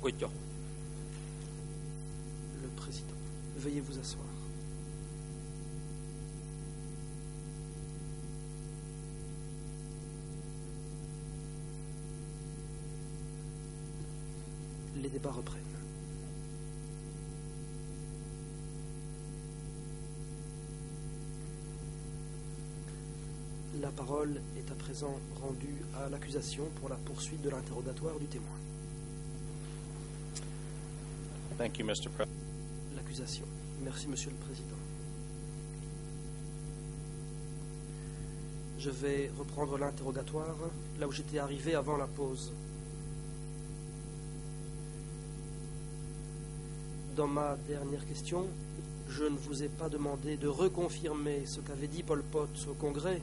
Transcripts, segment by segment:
받고 있죠. Le président. Veuillez vous asseoir. Les débats reprennent. La parole est à présent rendue à l'accusation pour la poursuite de l'interrogatoire du témoin. Thank you, Mr. President. L'accusation. Merci, Monsieur le Président. Je vais reprendre l'interrogatoire là où j'étais arrivé avant la pause. Dans ma dernière question, je ne vous ai pas demandé de reconfirmer ce qu'avait dit Pol Pot au Congrès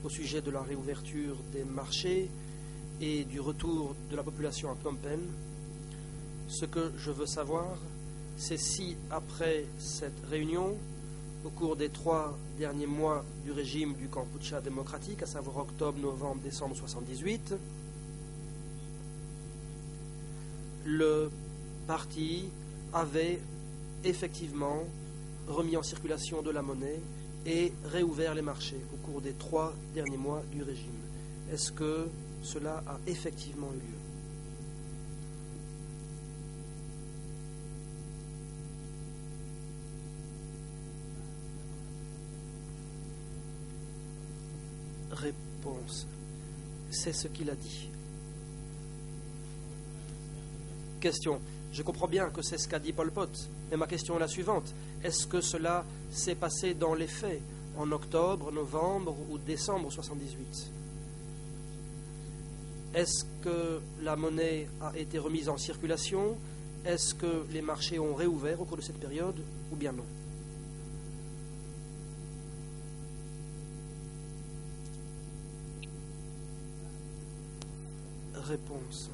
au sujet de la réouverture des marchés et du retour de la population à Phnom Penh. Ce que je veux savoir, c'est si, après cette réunion, au cours des 3 derniers mois du régime du Kampuchea démocratique, à savoir octobre, novembre, décembre 1978, le parti avait effectivement remis en circulation de la monnaie et réouvert les marchés au cours des 3 derniers mois du régime. Est-ce que cela a effectivement eu lieu? Réponse. C'est ce qu'il a dit. Question. Je comprends bien que c'est ce qu'a dit Pol Pot, mais ma question est la suivante. Est-ce que cela s'est passé dans les faits, en octobre, novembre ou décembre 1978? Est-ce que la monnaie a été remise en circulation? Est-ce que les marchés ont réouvert au cours de cette période ou bien non? Réponse.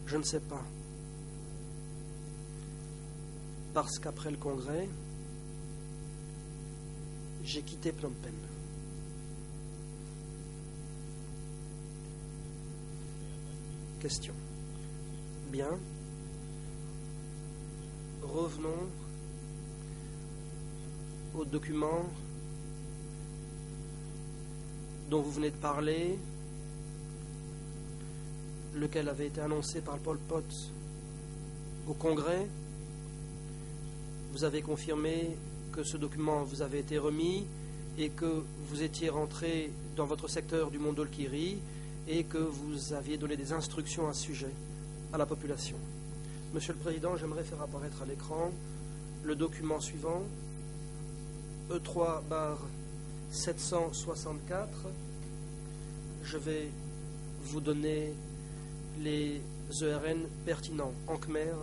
Je ne sais pas. Parce qu'après le congrès, j'ai quitté Phnom Penh. Question. Bien. Revenons au document dont vous venez de parler, lequel avait été annoncé par Pol Pot au Congrès. Vous avez confirmé que ce document vous avait été remis et que vous étiez rentré dans votre secteur du Mondulkiri et que vous aviez donné des instructions à ce sujet à la population. Monsieur le Président, j'aimerais faire apparaître à l'écran le document suivant, E3/764. Je vais vous donner les ERN pertinents en Khmer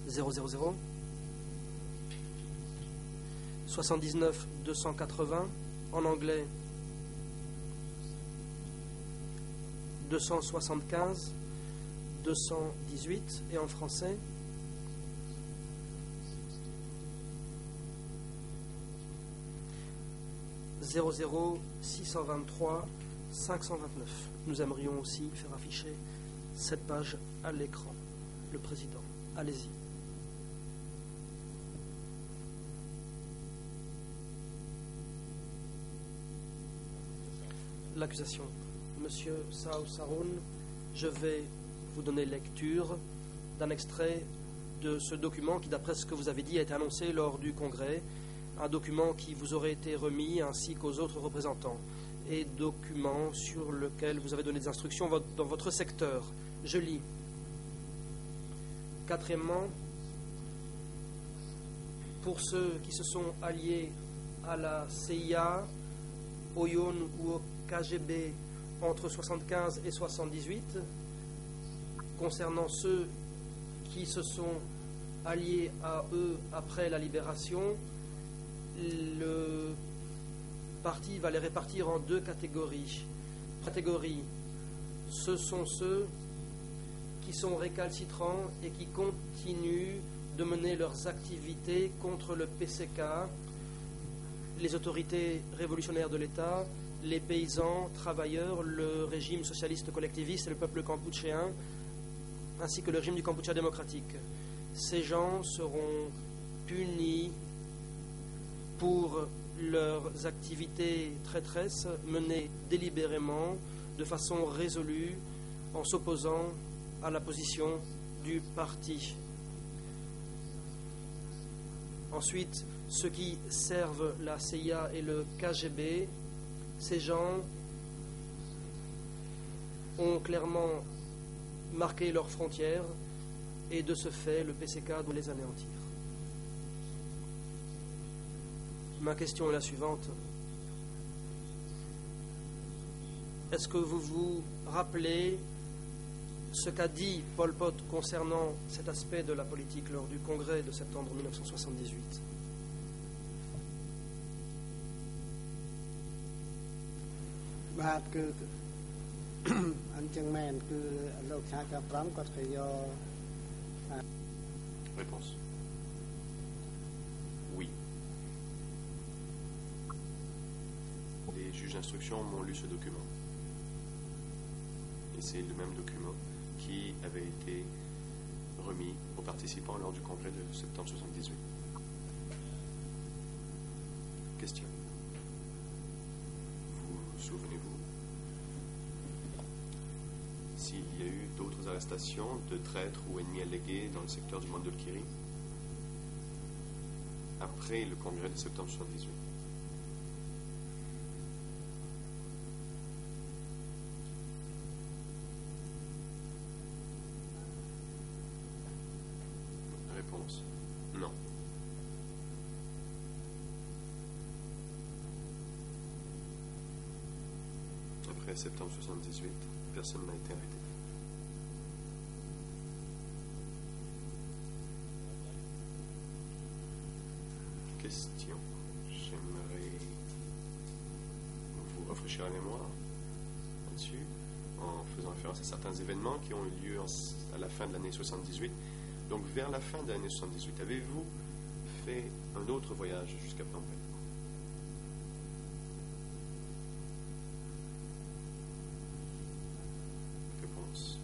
000 79 280, en anglais 275 218 et en français 00623 529. Nous aimerions aussi faire afficher cette page à l'écran. Le Président, allez-y. L'accusation. Monsieur Sao Saroun, je vais vous donner lecture d'un extrait de ce document qui, d'après ce que vous avez dit, a été annoncé lors du Congrès, un document qui vous aurait été remis ainsi qu'aux autres représentants, et document sur lequel vous avez donné des instructions dans votre secteur. Je lis. Quatrièmement, pour ceux qui se sont alliés à la CIA, au YON ou au KGB entre 75 et 78, concernant ceux qui se sont alliés à eux après la libération, le parti va les répartir en 2 catégories. Ce sont ceux qui sont récalcitrants et qui continuent de mener leurs activités contre le PCK, les autorités révolutionnaires de l'État les paysans, travailleurs, le régime socialiste collectiviste et le peuple cambodgien, ainsi que le régime du Cambodge démocratique. Ces gens seront punis pour leurs activités traîtresses menées délibérément, de façon résolue, en s'opposant à la position du parti. Ensuite, ceux qui servent la CIA et le KGB, ces gens ont clairement marqué leurs frontières et de ce fait, le PCK doit les anéantir. Ma question est la suivante. Est-ce que vous vous rappelez ce qu'a dit Pol Pot concernant cet aspect de la politique lors du congrès de septembre 1978? Réponse. Oui. Les juges d'instruction m'ont lu ce document. Et c'est le même document qui avait été remis aux participants lors du congrès de septembre 78. Question. Vous souvenez-vous s'il y a eu d'autres arrestations de traîtres ou ennemis allégués dans le secteur du Mondulkiri après le congrès de septembre 78? Réponse. Non. Après septembre 78, personne n'a été arrêté. Question. J'aimerais vous rafraîchir la mémoire là-dessus en faisant référence à certains événements qui ont eu lieu à la fin de l'année 78. Donc, vers la fin de l'année 78, avez-vous fait un autre voyage jusqu'à Phnom Penh? Réponse.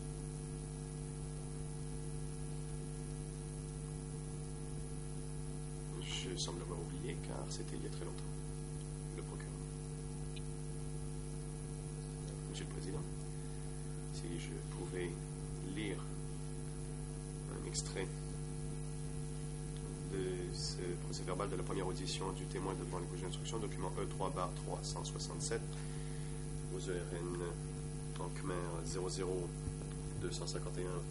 Je semble avoir oublié, car c'était il y a très longtemps. Le procureur. Monsieur le Président, si je pouvais lire un extrait de ce procès verbal de la première audition du témoin devant les juges d'instruction, document E3/367, aux ERN en Khmer 00251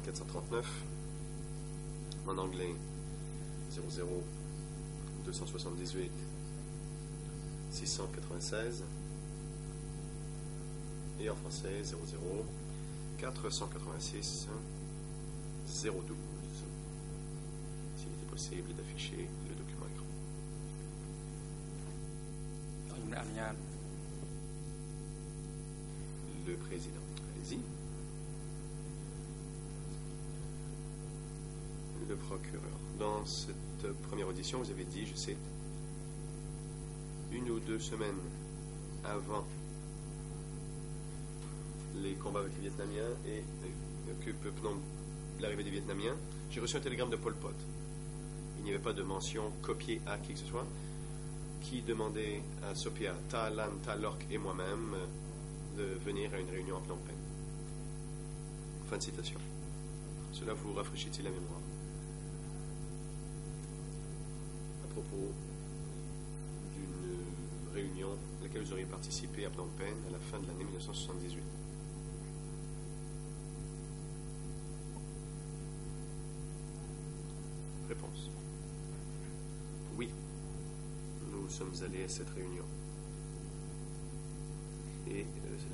439, en anglais 00278 696 et en français 00486 012. S'il était possible d'afficher le document écran. Le président. Allez-y. Le procureur. Dans cette première audition, vous avez dit, je cite, 1 ou 2 semaines avant les combats avec les Vietnamiens et l'arrivée des Vietnamiens, j'ai reçu un télégramme de Pol Pot. Il n'y avait pas de mention copiée à qui que ce soit, qui demandait à Sophia, Ta Lan, Ta Lorc et moi-même de venir à une réunion à Phnom Penh. Fin de citation. Cela vous rafraîchit-il la mémoire? À propos d'une réunion à laquelle vous auriez participé à Phnom Penh à la fin de l'année 1978. Réponse. Oui, nous sommes allés à cette réunion. Et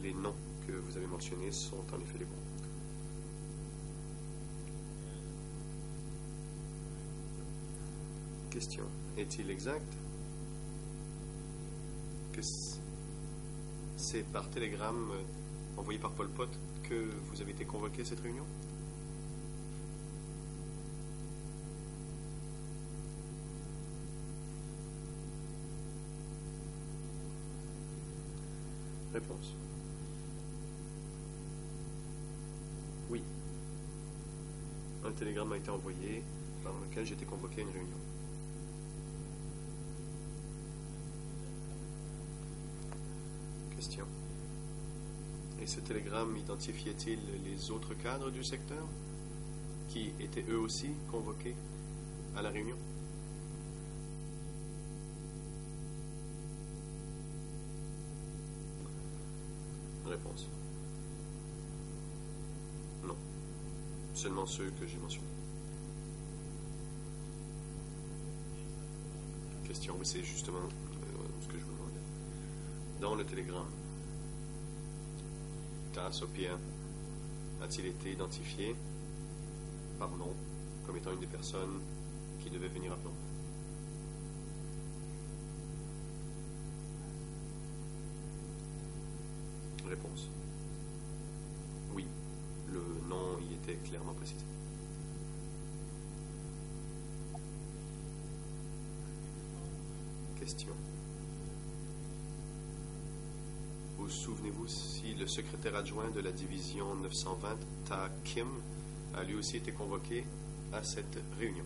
les noms que vous avez mentionnés sont en effet les bons. Question. Est-il exact que c'est par télégramme envoyé par Pol Pot que vous avez été convoqué à cette réunion? Réponse. Oui. Un télégramme a été envoyé par lequel j'ai été convoqué à une réunion. Question. Et ce télégramme identifiait-il les autres cadres du secteur qui étaient eux aussi convoqués à la réunion? Réponse. Non. Seulement ceux que j'ai mentionnés. Question. Oui, c'est justement ce que je vous demandais. Dans le télégramme, Sophia a-t-il été identifié par nom comme étant une des personnes qui devait venir à Phnom Penh? Réponse. Oui, le nom y était clairement précisé. Question. Vous souvenez-vous si le secrétaire adjoint de la division 920, Ta Kim, a lui aussi été convoqué à cette réunion?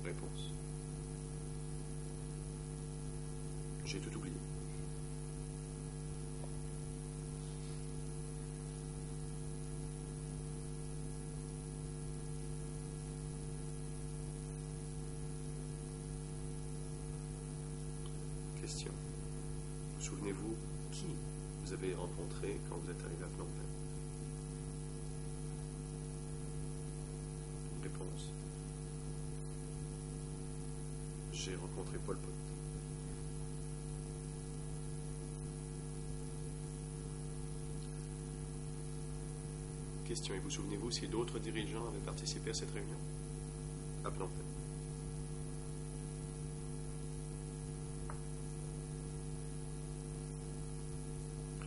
Réponse. J'ai tout oublié. Question. Vous souvenez-vous qui vous avez rencontré quand vous êtes arrivé à Phnom Penh? Réponse. J'ai rencontré Pol Pot. Question. Et vous souvenez-vous si d'autres dirigeants avaient participé à cette réunion à Phnom Penh?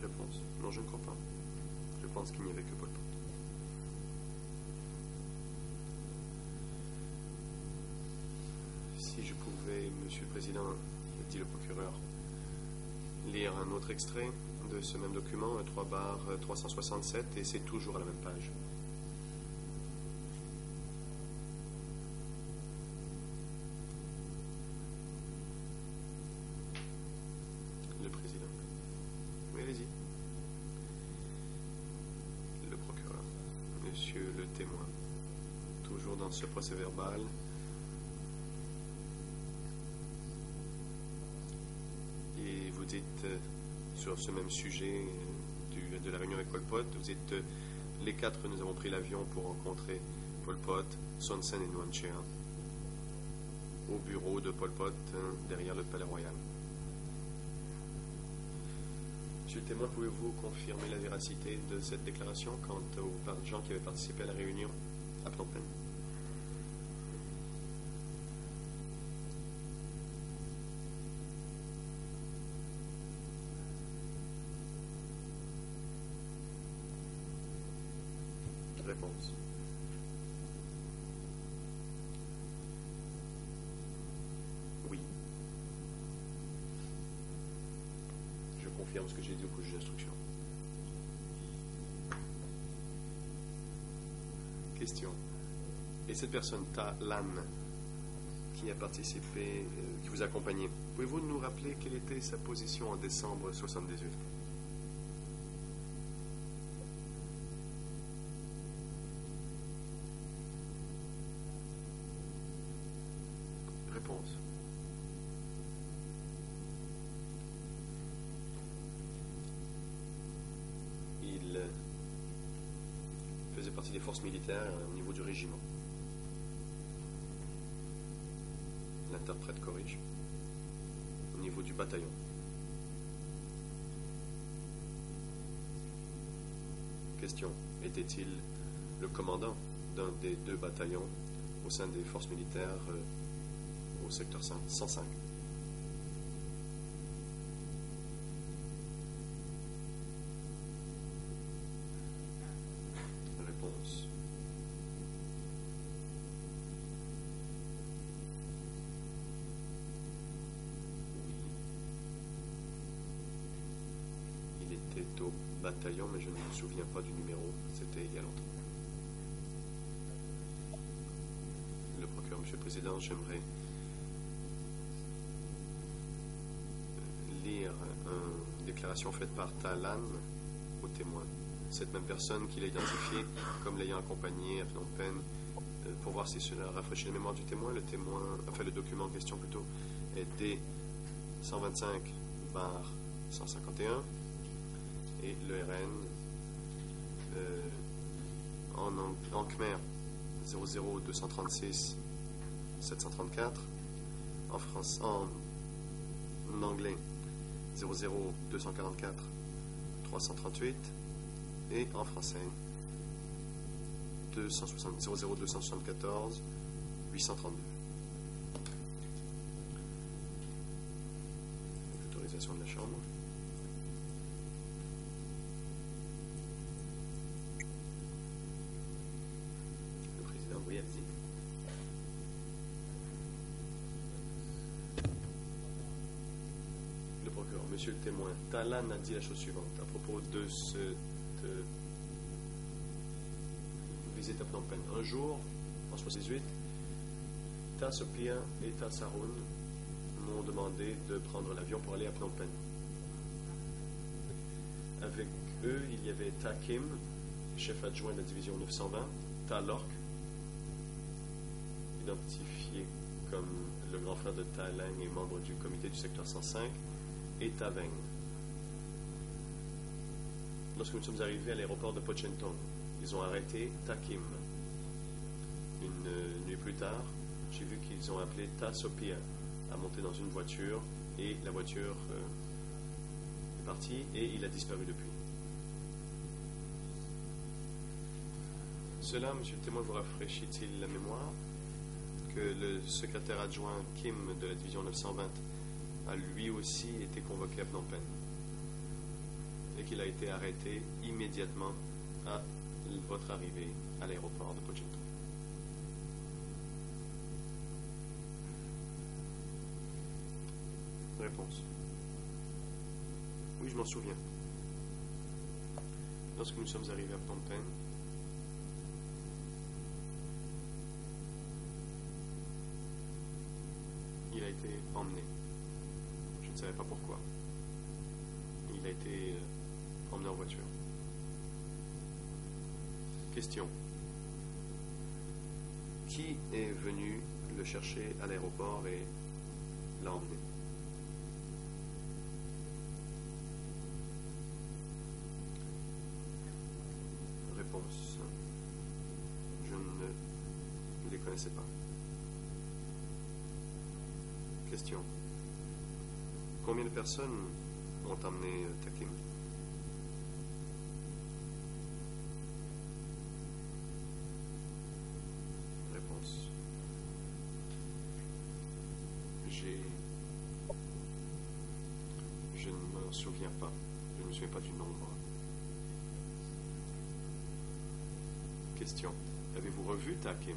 Réponse. Non, je ne crois pas. Je pense qu'il n'y avait que Pol Pot. Si je pouvais, Monsieur le Président, dit le procureur, lire un autre extrait de ce même document, 3/367, et c'est toujours à la même page. Le Président. Oui, allez-y. Le procureur. Monsieur le témoin. Toujours dans ce procès verbal. Et vous dites, sur ce même sujet de la réunion avec Pol Pot, vous dites, les quatre, nous avons pris l'avion pour rencontrer Pol Pot, Son Sen et Nguyen Chia au bureau de Pol Pot, derrière le Palais Royal. Monsieur le témoin, pouvez-vous confirmer la véracité de cette déclaration quant aux gens qui avaient participé à la réunion à Phnom Penh? Réponse. Oui. Je confirme ce que j'ai dit au juge d'instruction. Question. Et cette personne, Ta Lan, qui a participé, qui vous a accompagné, pouvez-vous nous rappeler quelle était sa position en décembre 78? Réponse. Il faisait partie des forces militaires au niveau du régiment. L'interprète corrige. Au niveau du bataillon. Question. Était-il le commandant d'un des deux bataillons au sein des forces militaires au secteur 105? Réponse. était au bataillon, mais je ne me souviens pas du numéro. C'était il y a longtemps. Le procureur, Monsieur le Président, j'aimerais lire une déclaration faite par Talan au témoin. Cette même personne qu'il a identifiée comme l'ayant accompagné à Phnom Penh, pour voir si cela rafraîchit la mémoire du témoin. Le document en question plutôt est D 125/151 et le RN en Khmer 00236 734, en anglais 00244 338 et en français 00274 832. Autorisation de la Chambre. Le Président, oui, allez-y. Le procureur, Monsieur le témoin, Talan a dit la chose suivante à propos de cette visite à Phnom Penh. Un jour, en 1978, Ta Sopia et Ta Saroun m'ont demandé de prendre l'avion pour aller à Phnom Penh. Avec eux, il y avait Ta Kim, chef adjoint de la division 920, Ta Lork, identifié comme le grand frère de Ta Lang et membre du comité du secteur 105, et Ta Veng. Lorsque nous sommes arrivés à l'aéroport de Pochentong, ils ont arrêté Ta Kim. Une nuit plus tard, j'ai vu qu'ils ont appelé Ta Sopia à monter dans une voiture et la voiture est partie et il a disparu depuis. Cela, Monsieur le témoin, vous rafraîchit-il la mémoire que le secrétaire adjoint Kim de la division 920 a lui aussi été convoqué à Phnom Penh et qu'il a été arrêté immédiatement à votre arrivée à l'aéroport de Pochentong? Réponse. Oui, je m'en souviens. Lorsque nous sommes arrivés à Phnom Penh, il a été emmené. Je ne savais pas pourquoi. Il a été emmené en voiture. Question. Qui est venu le chercher à l'aéroport et l'a emmené? Réponse. Je ne les connaissais pas. Question. Combien de personnes ont emmené Ta Kim? Réponse. Je ne m'en souviens pas. Je ne me souviens pas du nombre. Question. Avez-vous revu Ta Kim?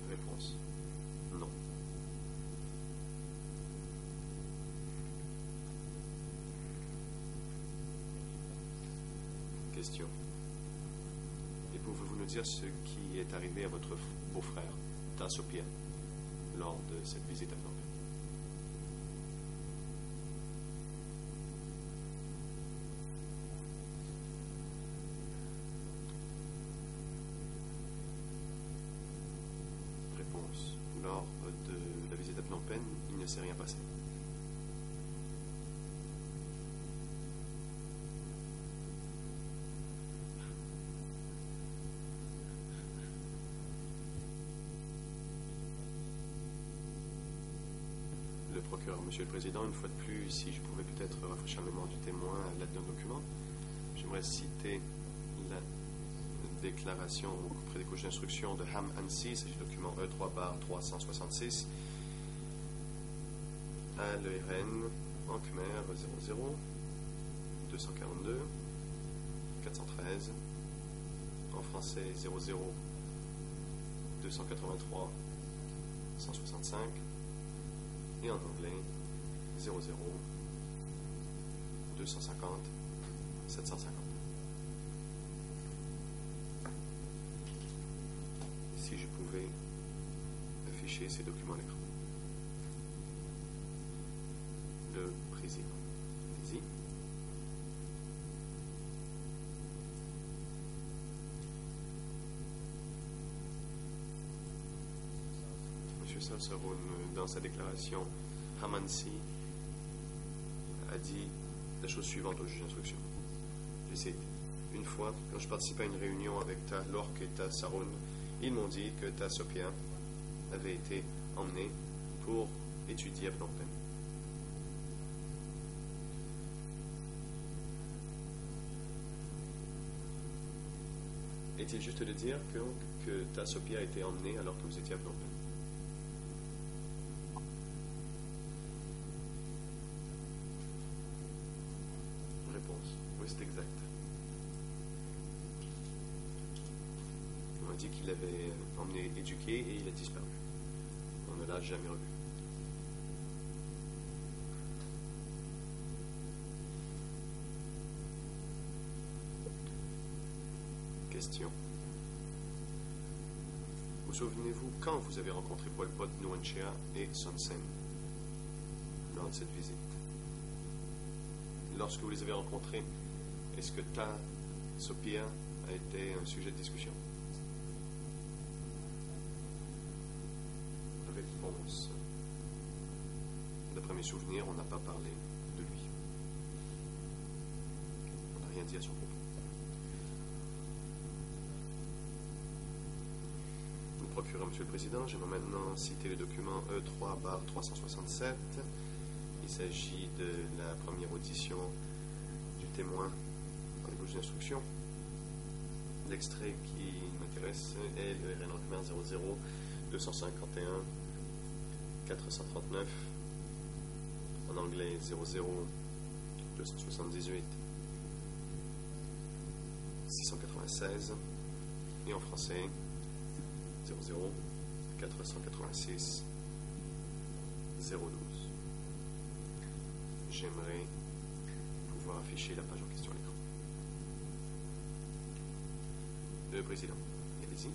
Réponse. Non. Question. Et pouvez-vous nous dire ce qui est arrivé à votre beau-frère, Ta Sopia, lors de cette visite à Phnom Penh? Réponse. Lors de la visite à Phnom Penh, il ne s'est rien passé. Le procureur, Monsieur le Président, une fois de plus, si je pouvais peut-être rafraîchir la mémoire du témoin à l'aide d'un document, j'aimerais citer la déclaration auprès des couches d'instruction de Ham Ansi, c'est le document E3/366, à l'ERN en Khmer 00 242 413, en français 00 283 165 et en anglais 00 250 750. Si je pouvais afficher ces documents à l'écran. Le président. Allez-y. M. Salsaroun, dans sa déclaration, Hamansi a dit la chose suivante au juge d'instruction. Je cite: une fois, quand je participais à une réunion avec Ta Lork et Ta Saroun, ils m'ont dit que Ta Sopia avait été emmené pour étudier à Phnom Penh. Est-il juste de dire que Ta Sopia a été emmené alors que vous étiez à Phnom Penh? Réponse: oui, c'est exact. On m'a dit qu'il l'avait emmené éduquer et il a disparu. On ne l'a jamais revu. Question. Vous souvenez-vous quand vous avez rencontré Pol Pot, Nuon Chea et Son Sen lors de cette visite? Lorsque vous les avez rencontrés, est-ce que Ta Sopia a été un sujet de discussion? Réponse. D'après mes souvenirs, on n'a pas parlé de lui. On n'a rien dit à son propos. Procureur, Monsieur le Président, j'aimerais maintenant citer le document E3/367. Il s'agit de la première audition du témoin dans les bouches d'instruction. L'extrait qui m'intéresse est le RN 00 251 439, en anglais 00 278 696 et en français 00 486 012. J'aimerais pouvoir afficher la page en question à l'écran. Le Président, allez-y.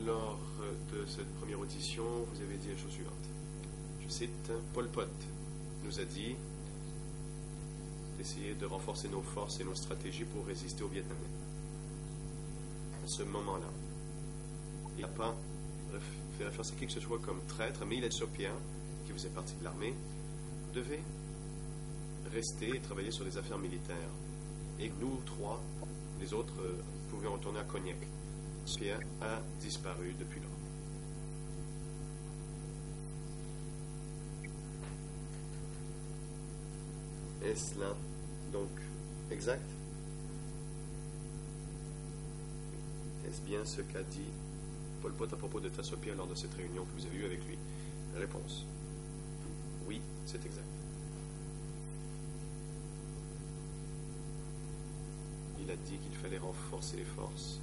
Lors de cette première audition, vous avez dit la chose suivante. Je cite: Pol Pot nous a dit d'essayer de renforcer nos forces et nos stratégies pour résister aux Vietnamiens. À ce moment-là, il n'a pas fait référence à qui que ce soit comme traître, mais il a dit Sopia, qui faisait partie de l'armée, devait rester et travailler sur des affaires militaires. Et nous trois, les autres, pouvions retourner à Cognac. Sopia a disparu depuis lors. Est-ce là donc exact? Est-ce bien ce qu'a dit Pol Pot à propos de Ta Sopia lors de cette réunion que vous avez eue avec lui? Réponse: oui, c'est exact. Il a dit qu'il fallait renforcer les forces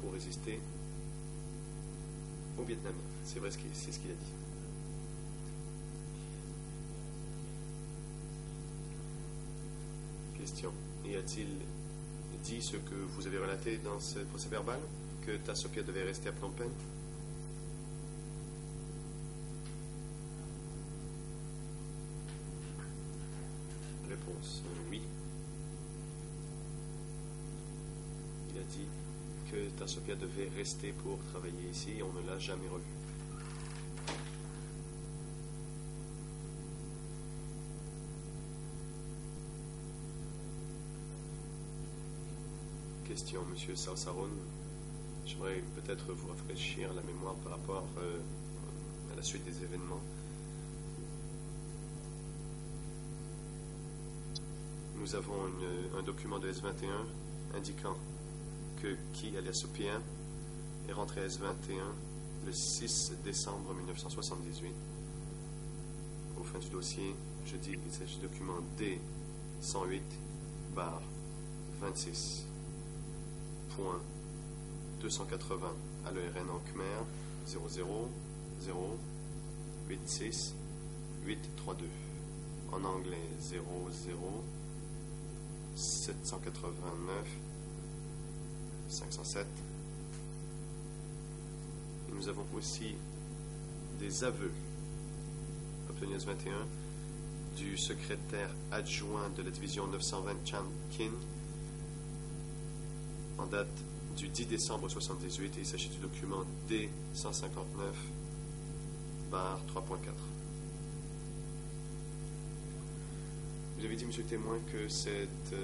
pour résister aux Vietnamiens. C'est vrai, c'est ce qu'il a dit. Question. Et a-t-il dit ce que vous avez relaté dans ce procès-verbal, que Ta Sopia devait rester à Phnom Penh? Réponse: oui. Il a dit que Ta Sopia devait rester pour travailler ici et on ne l'a jamais revu. Question, Monsieur Salsaroun. J'aimerais peut-être vous rafraîchir la mémoire par rapport à la suite des événements. Nous avons un document de S21 indiquant que Ki alias Sopia est rentré à S21 le 6 décembre 1978. Au fin du dossier, je dis qu'il s'agit du document D108 bar 26.280 à l'ERN en Khmer 00086-832. En anglais 00789-507. Et nous avons aussi des aveux obtenus ce 21 du secrétaire adjoint de la division 920 Chan Kin en date du 10 décembre 1978 et il s'agit du document D159 bar 3.4. Vous avez dit, monsieur le témoin, que cette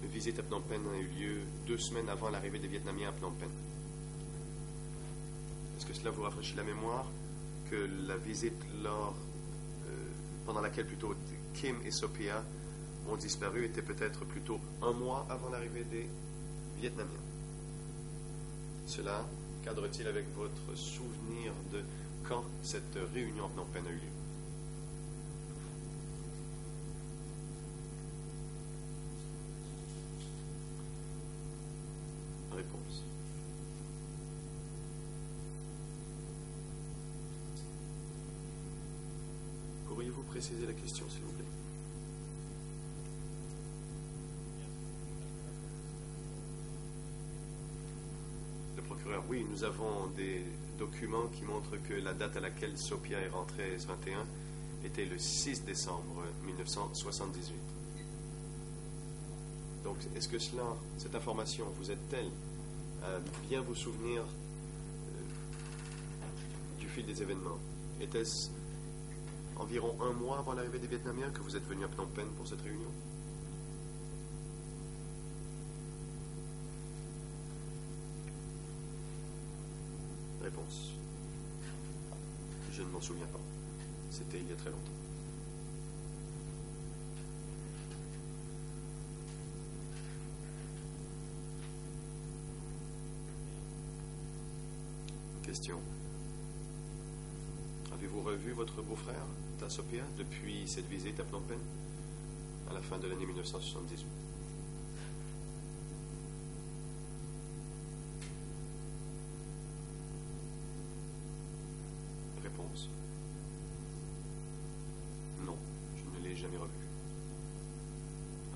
visite à Phnom Penh a eu lieu 2 semaines avant l'arrivée des Vietnamiens à Phnom Penh. Est-ce que cela vous rafraîchit la mémoire que la visite pendant laquelle plutôt Kim et Sophia ont disparu était peut-être plutôt 1 mois avant l'arrivée des Vietnamiens? Cela cadre-t-il avec votre souvenir de quand cette réunion à Phnom Penh a eu lieu? Réponse. Pourriez-vous préciser la question, s'il vous plaît? Le procureur, oui, nous avons des documents qui montrent que la date à laquelle Sophia est rentrée ce 21 était le 6 décembre 1978. Donc, est-ce que cette information vous aide-t-elle à bien vous souvenir du fil des événements? Était-ce environ 1 mois avant l'arrivée des Vietnamiens que vous êtes venu à Phnom Penh pour cette réunion? Réponse. Je ne m'en souviens pas. C'était il y a très longtemps. Question. Avez-vous revu votre beau-frère, Ta Sophia, depuis cette visite à Phnom Penh, à la fin de l'année 1978? Réponse. Non, je ne l'ai jamais revu.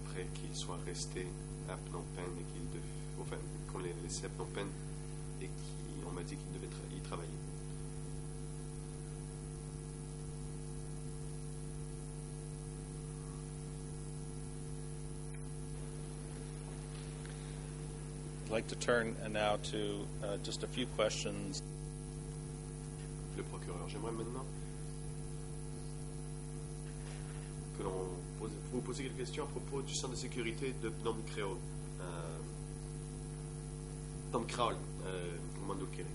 Après qu'il soit resté à Phnom Penh et qu'on l'ait laissé à Phnom Penh et qu'on m'a dit qu'il devait y travailler. I'd like to turn now to just a few questions. Le procureur, j'aimerais maintenant que vous posiez quelques questions à propos du centre de sécurité de Phnom Kraol, au Mandaluyong.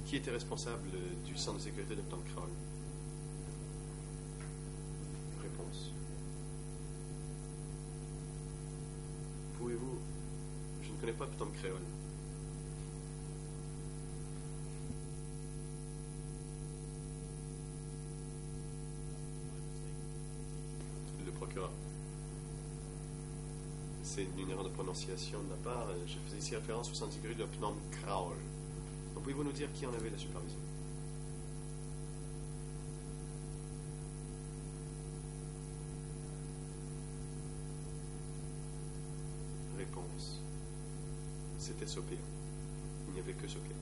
Qui était responsable du centre de sécurité de Phnom Kraol? Réponse. Pouvez-vous... Je ne connais pas Phnom Kraol. Le procureur. C'est une erreur de prononciation de ma part. Je faisais ici référence au centre de sécurité de Phnom Kraol. Donc pouvez-vous nous dire qui en avait la supervision? Réponse. C'était Sophia. Il n'y avait que Sophia.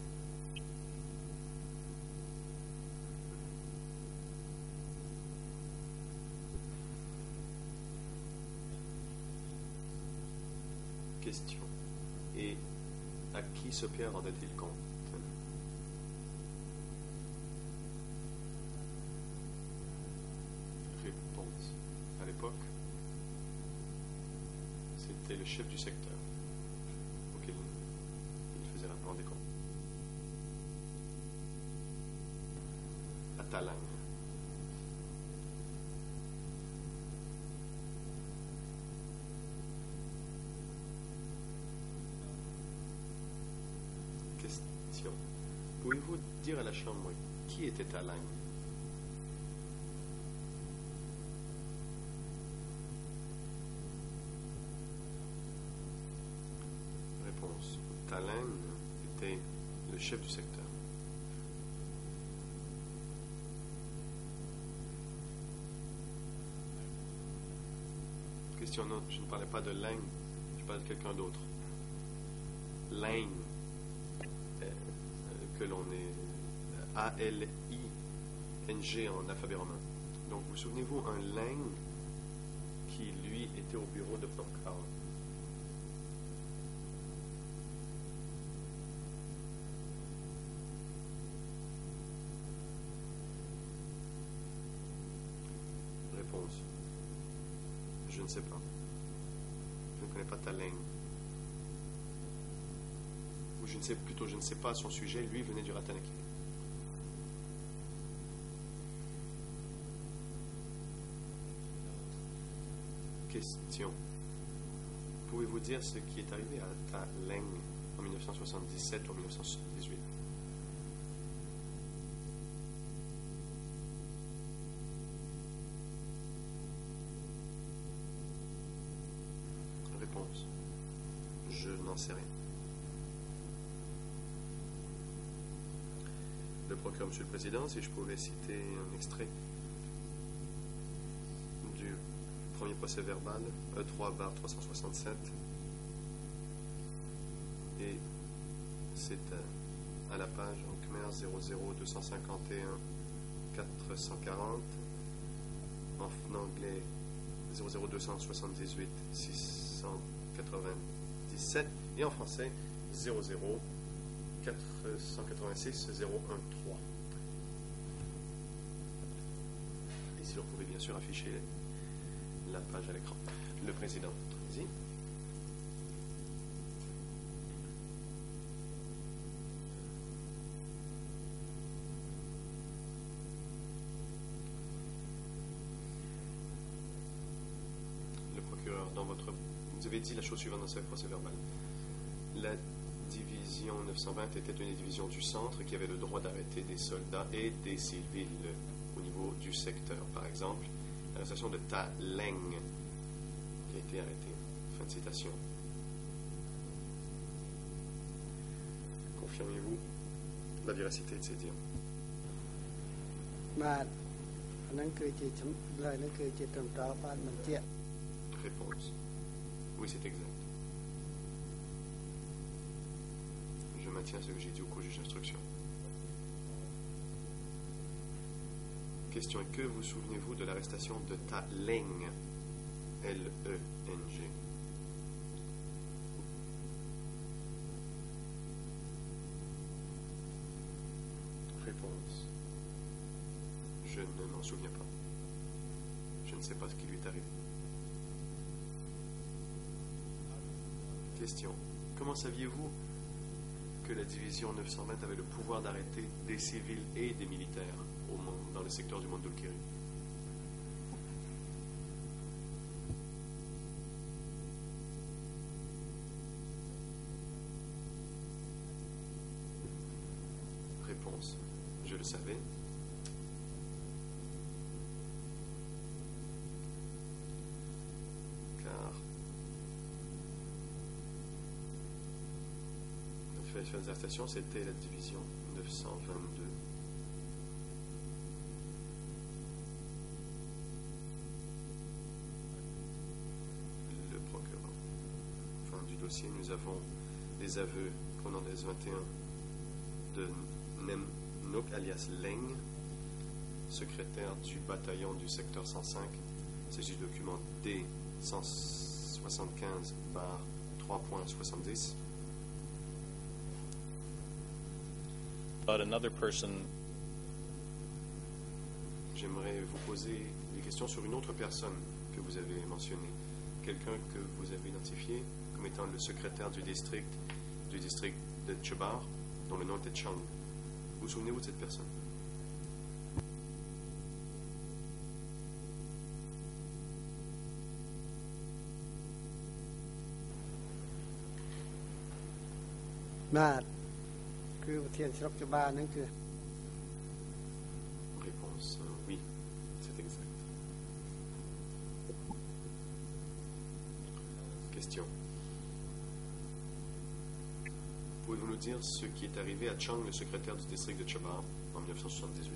Question. Et à qui Sophia rendait-il compte? Réponse. À l'époque, c'était le chef du secteur auquel il faisait rapport des comptes. À Talang. Question. Pouvez-vous dire à la Chambre qui était Ta Lang? Réponse. Ta Lang était le chef du secteur. Question note, je ne parlais pas de Lang, je parle de quelqu'un d'autre. Lang, que l'on est A-L-I-N-G en alphabet romain. Donc, vous souvenez-vous, un Lang qui, lui, était au bureau de Popcar. Réponse. Je ne sais pas. Je ne connais pas Ta Lang. Ou je ne sais pas son sujet. Lui venait du Ratanaki. Question. Pouvez-vous dire ce qui est arrivé à Ta Lang en 1977 ou 1978? Réponse. Je n'en sais rien. Le procureur, Monsieur le Président, si je pouvais citer un extrait du premier procès verbal, E3/367, et c'est à la page en Khmer 00251-440, en anglais 00278-697, et en français 00486-013. Et si l'on pouvait bien sûr afficher la page à l'écran. Le président. Vas-y. Le procureur, vous avez dit la chose suivante dans ce procès verbal. La division 920 était une division du centre qui avait le droit d'arrêter des soldats et des civils au niveau du secteur. Par exemple, l'arrestation de Ta Lang qui a été arrêtée. Fin de citation. Confirmez-vous la véracité de ces dires? បាទអាហ្នឹងគឺជាចម្លើយហ្នឹងគឺជាត្រឹមត្រូវបានបញ្ជាក់ Réponse. Oui, c'est exact. Je maintiens ce que j'ai dit au co-juge d'instruction. Question. Que vous souvenez-vous de l'arrestation de Ta Lang? L-E-N-G. Réponse. Je ne m'en souviens pas. Je ne sais pas ce qui lui est arrivé. Question. Comment saviez-vous que la division 920 avait le pouvoir d'arrêter des civils et des militaires dans le secteur du Mondulkiri? Réponse. Je le savais. Car la l'arrestation, c'était la division 922. Le procureur. Fin du dossier, nous avons les aveux pendant les 21 de Nem Nok alias Leng, secrétaire du bataillon du secteur 105. Il s'agit du document D175/3.70. About another person. J'aimerais vous poser des questions sur une autre personne que vous avez mentionnée. Quelqu'un que vous avez identifié comme étant le secrétaire du district de Chebar, dont le nom était Chang. Vous souvenez-vous de cette personne?បាទគ คือประเทศสลับจบ้านนั่นคือ Réponse oui, c'est exact. Question. Pouvez-vous nous dire ce qui est arrivé à Chang, le secrétaire du district de Chobar, en 1978?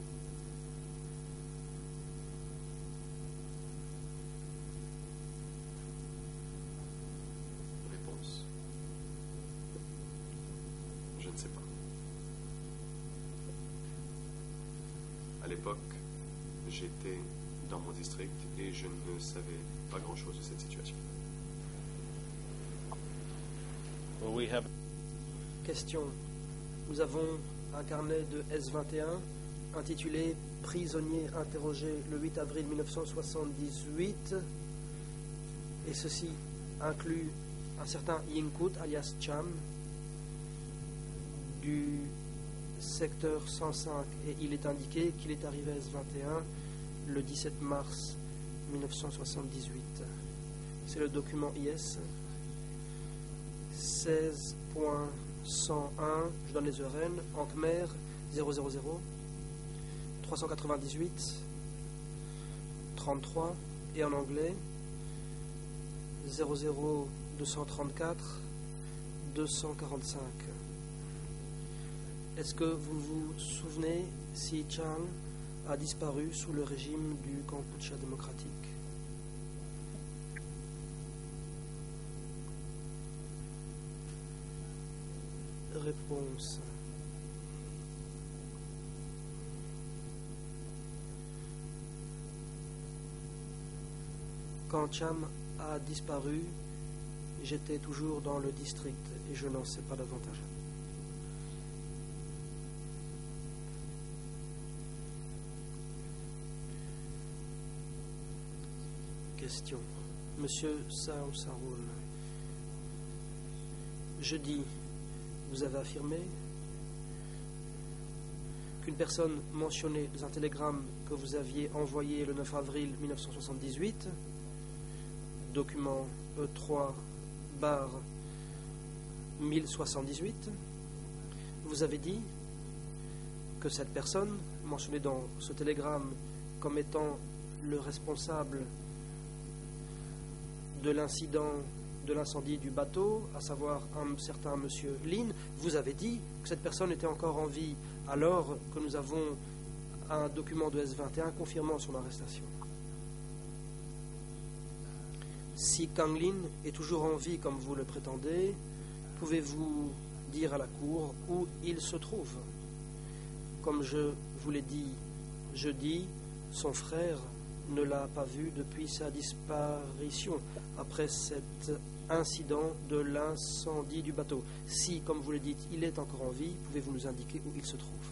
Réponse. Je ne sais pas. À l'époque, j'étais dans mon district et je ne savais pas grand-chose de cette situation. Well, we have Question. Nous avons un carnet de S21 intitulé Prisonnier interrogé le 8 avril 1978 et ceci inclut un certain Yinkut alias Cham du secteur 105 et il est indiqué qu'il est arrivé à S21 le 17 mars 1978. C'est le document IS 16.101, je donne les EURN, en Khmer 000 398 33 et en anglais 00234 245. Est-ce que vous vous souvenez si Chang a disparu sous le régime du Kampuchea démocratique? Réponse. Quand Cham a disparu, j'étais toujours dans le district et je n'en sais pas davantage. Question. Monsieur Sao Saroun, jeudi, vous avez affirmé qu'une personne mentionnée dans un télégramme que vous aviez envoyé le 9 avril 1978, document E3/1078, vous avez dit que cette personne mentionnée dans ce télégramme comme étant le responsable de l'incident de l'incendie du bateau, à savoir un certain monsieur Lin, vous avez dit que cette personne était encore en vie alors que nous avons un document de S21 confirmant son arrestation. Si Kang Lin est toujours en vie comme vous le prétendez, pouvez-vous dire à la Cour où il se trouve? Comme je vous l'ai dit jeudi, son frère ne l'a pas vu depuis sa disparition après cet incident de l'incendie du bateau. Si, comme vous le dites, il est encore en vie, pouvez-vous nous indiquer où il se trouve?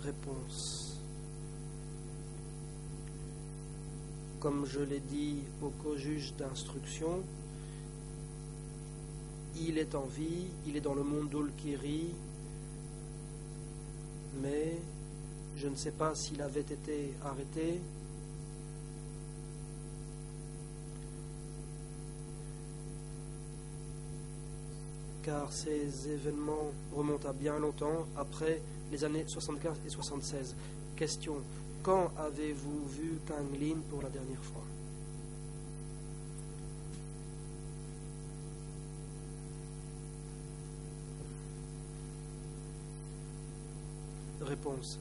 Réponse. Comme je l'ai dit au co-juge d'instruction, il est en vie, il est dans le monde d'Olkiri, mais je ne sais pas s'il avait été arrêté. Car ces événements remontent à bien longtemps, après les années 75 et 76. Question. Quand avez-vous vu Kang Lin pour la dernière fois? Réponse.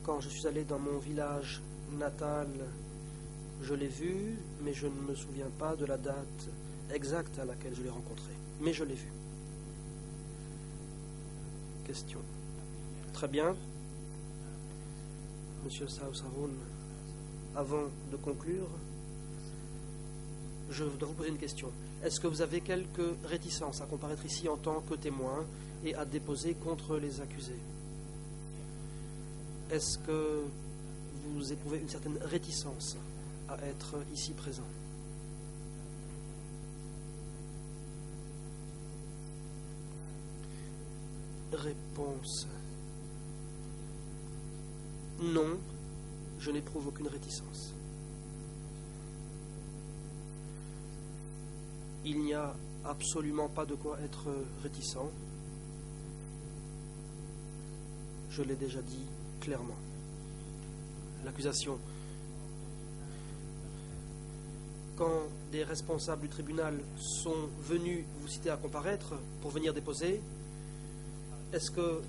Quand je suis allé dans mon village natal, je l'ai vu, mais je ne me souviens pas de la date exacte à laquelle je l'ai rencontré. Mais je l'ai vu. Question. Très bien. Monsieur Sao Saroun, avant de conclure, je voudrais vous poser une question. Est-ce que vous avez quelques réticences à comparaître ici en tant que témoin et à déposer contre les accusés? Est-ce que vous éprouvez une certaine réticence à être ici présent? Réponse. Non, je n'éprouve aucune réticence. Il n'y a absolument pas de quoi être réticent. Je l'ai déjà dit clairement. L'accusation. Quand des responsables du tribunal sont venus vous citer à comparaître pour venir déposer, est-ce que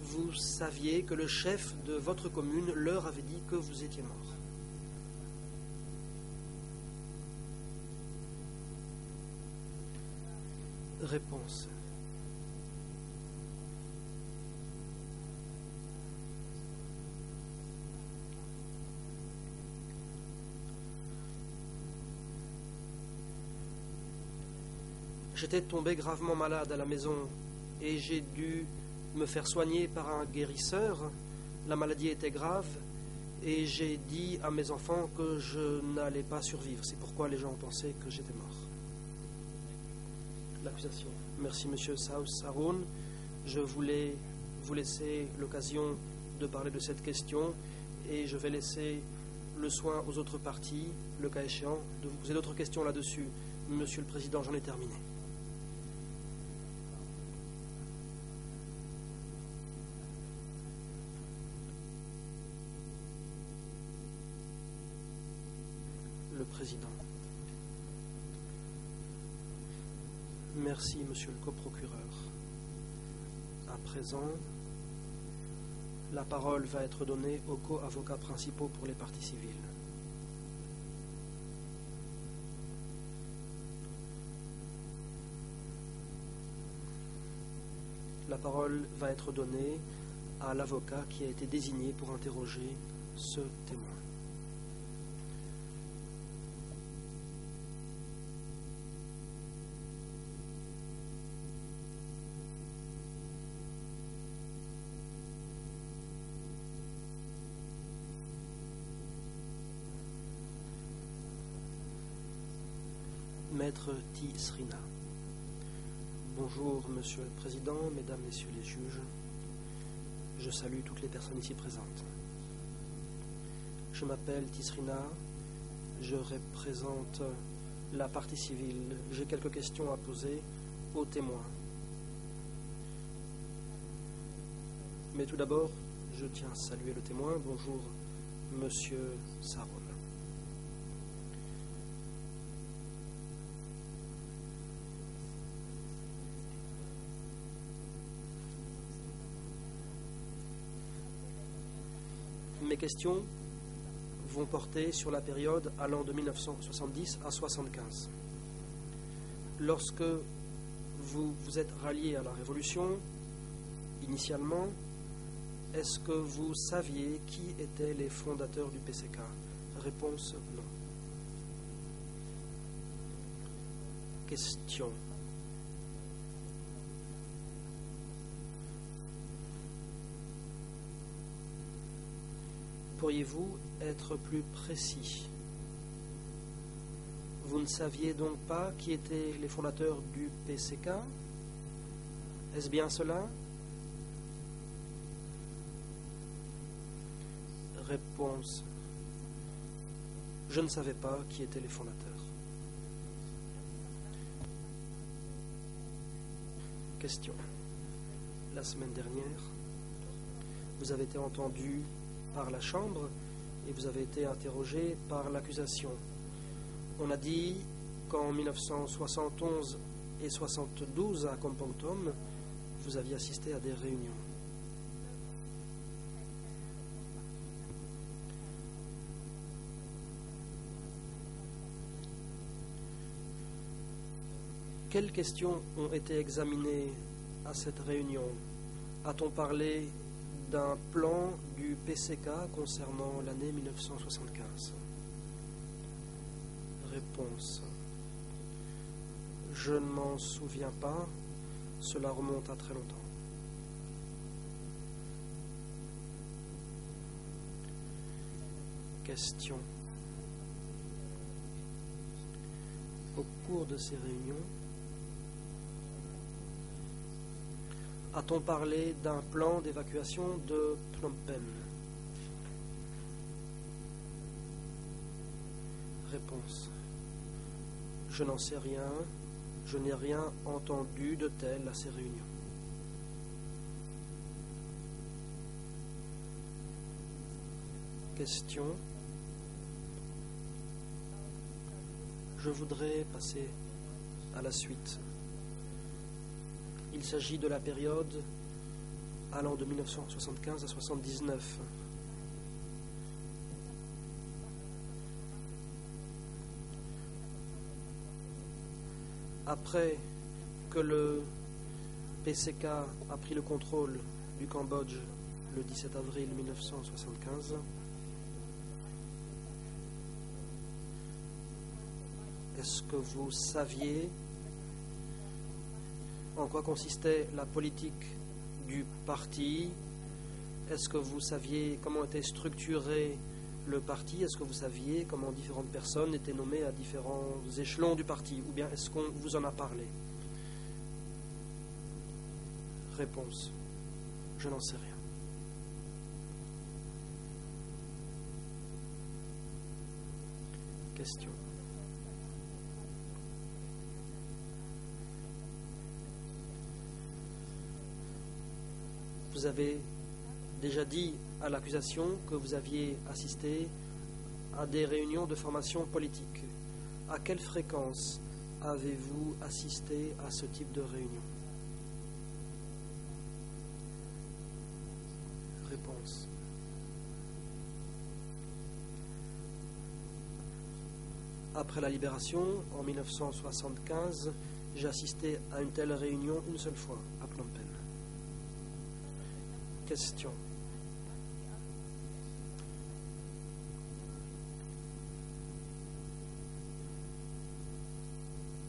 vous saviez que le chef de votre commune leur avait dit que vous étiez mort? Réponse. J'étais tombé gravement malade à la maison et j'ai dû me faire soigner par un guérisseur. La maladie était grave et j'ai dit à mes enfants que je n'allais pas survivre. C'est pourquoi les gens pensaient que j'étais mort. L'accusation. Merci, monsieur Saouz-Haroun. Je voulais vous laisser l'occasion de parler de cette question et je vais laisser le soin aux autres parties, le cas échéant, de vous poser d'autres questions là-dessus. Monsieur le Président, j'en ai terminé. Le Président. Merci, monsieur le coprocureur. À présent, la parole va être donnée aux co-avocats principaux pour les parties civiles. La parole va être donnée à l'avocat qui a été désigné pour interroger ce témoin. Maître Tisrina. Bonjour, Monsieur le Président, Mesdames, Messieurs les juges. Je salue toutes les personnes ici présentes. Je m'appelle Tisrina, je représente la partie civile. J'ai quelques questions à poser aux témoins. Mais tout d'abord, je tiens à saluer le témoin. Bonjour, Monsieur Saroun. Mes questions vont porter sur la période allant de 1970 à 1975. Lorsque vous vous êtes rallié à la Révolution, initialement, est-ce que vous saviez qui étaient les fondateurs du PCK? Réponse non. Question. Pourriez-vous être plus précis? Vous ne saviez donc pas qui étaient les fondateurs du PCK? Est-ce bien cela? Réponse. Je ne savais pas qui étaient les fondateurs. Question. La semaine dernière, vous avez été entendu par la Chambre et vous avez été interrogé par l'accusation. On a dit qu'en 1971 et 1972 à Compontum, vous aviez assisté à des réunions. Quelles questions ont été examinées à cette réunion? A-t-on parlé d'un plan du PCK concernant l'année 1975? Réponse. Je ne m'en souviens pas, cela remonte à très longtemps. Question. Au cours de ces réunions, A-t-on parlé d'un plan d'évacuation de Phnom Penh? Réponse. Je n'en sais rien. Je n'ai rien entendu de tel à ces réunions. Question. Je voudrais passer à la suite. Il s'agit de la période allant de 1975 à 1979. Après que le PCK a pris le contrôle du Cambodge le 17 avril 1975, est-ce que vous saviez en quoi consistait la politique du parti? Est-ce que vous saviez comment était structuré le parti? Est-ce que vous saviez comment différentes personnes étaient nommées à différents échelons du parti? Ou bien est-ce qu'on vous en a parlé? Réponse. Je n'en sais rien. Question. Vous avez déjà dit à l'accusation que vous aviez assisté à des réunions de formation politique. À quelle fréquence avez-vous assisté à ce type de réunion? Réponse. Après la libération, en 1975, j'ai assisté à une telle réunion une seule fois, à Phnom Penh. Question.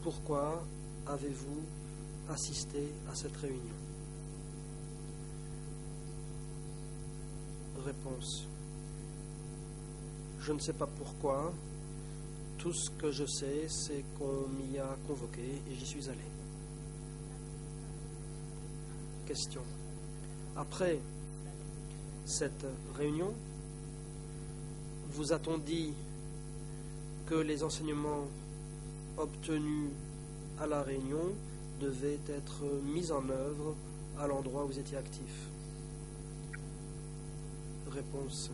Pourquoi avez-vous assisté à cette réunion? Réponse. Je ne sais pas pourquoi. Tout ce que je sais, c'est qu'on m'y a convoqué et j'y suis allé. Question. Après cette réunion, vous a-t-on dit que les enseignements obtenus à la réunion devaient être mis en œuvre à l'endroit où vous étiez actif? Réponse.